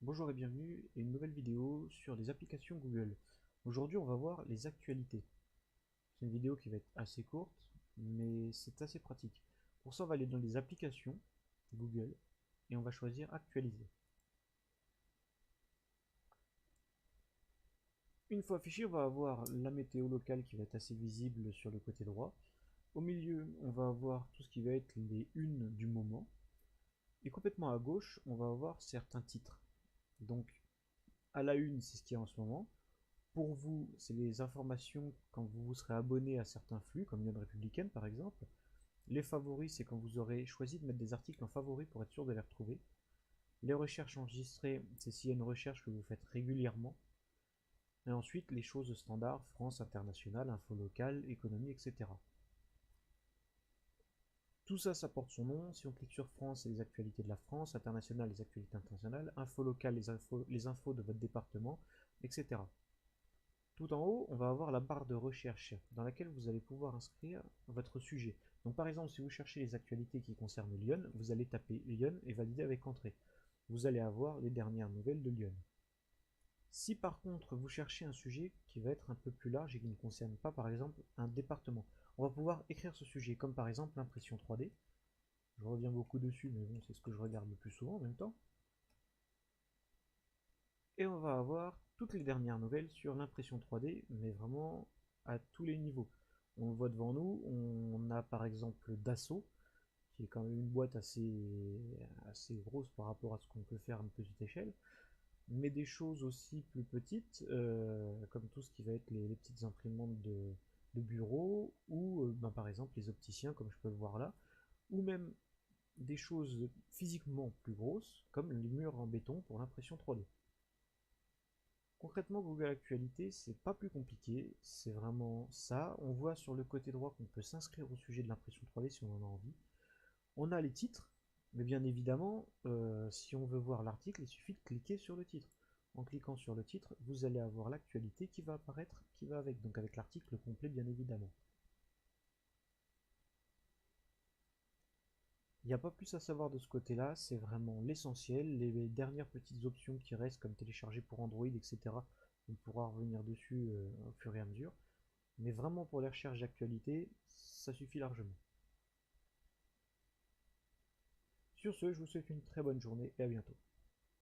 Bonjour et bienvenue à une nouvelle vidéo sur les applications Google. Aujourd'hui on va voir les actualités. C'est une vidéo qui va être assez courte, mais c'est assez pratique. Pour ça on va aller dans les applications Google et on va choisir actualiser. Une fois affiché, on va avoir la météo locale qui va être assez visible sur le côté droit. Au milieu, on va avoir tout ce qui va être les unes du moment. Et complètement à gauche, on va avoir certains titres. Donc à la une, c'est ce qu'il y a en ce moment. Pour vous, c'est les informations quand vous vous serez abonné à certains flux, comme Lyon Républicaine par exemple. Les favoris, c'est quand vous aurez choisi de mettre des articles en favoris pour être sûr de les retrouver. Les recherches enregistrées, c'est s'il y a une recherche que vous faites régulièrement. Et ensuite, les choses standards, France, internationale, info locale, économie, etc. Tout ça, ça porte son nom. Si on clique sur France, c'est les actualités de la France, internationale, les actualités internationales, info locale, les infos de votre département, etc. Tout en haut, on va avoir la barre de recherche dans laquelle vous allez pouvoir inscrire votre sujet. Donc par exemple, si vous cherchez les actualités qui concernent Lyon, vous allez taper Lyon et valider avec entrée. Vous allez avoir les dernières nouvelles de Lyon. Si par contre vous cherchez un sujet qui va être un peu plus large et qui ne concerne pas par exemple un département, on va pouvoir écrire ce sujet comme par exemple l'impression 3D. Je reviens beaucoup dessus, mais bon, c'est ce que je regarde le plus souvent en même temps. Et on va avoir toutes les dernières nouvelles sur l'impression 3D, mais vraiment à tous les niveaux. On le voit devant nous, on a par exemple Dassault, qui est quand même une boîte assez grosse par rapport à ce qu'on peut faire à une petite échelle, mais des choses aussi plus petites, comme tout ce qui va être les petites imprimantes de bureau, ou ben, par exemple les opticiens, comme je peux le voir là, ou même des choses physiquement plus grosses, comme les murs en béton pour l'impression 3D. Concrètement, Google Actualité, c'est pas plus compliqué, c'est vraiment ça. On voit sur le côté droit qu'on peut s'inscrire au sujet de l'impression 3D si on en a envie. On a les titres, mais bien évidemment, si on veut voir l'article, il suffit de cliquer sur le titre. En cliquant sur le titre, vous allez avoir l'actualité qui va apparaître, qui va avec, donc avec l'article complet bien évidemment. Il n'y a pas plus à savoir de ce côté-là, c'est vraiment l'essentiel. Les dernières petites options qui restent, comme télécharger pour Android, etc., on pourra revenir dessus au fur et à mesure. Mais vraiment pour les recherches d'actualité, ça suffit largement. Sur ce, je vous souhaite une très bonne journée et à bientôt.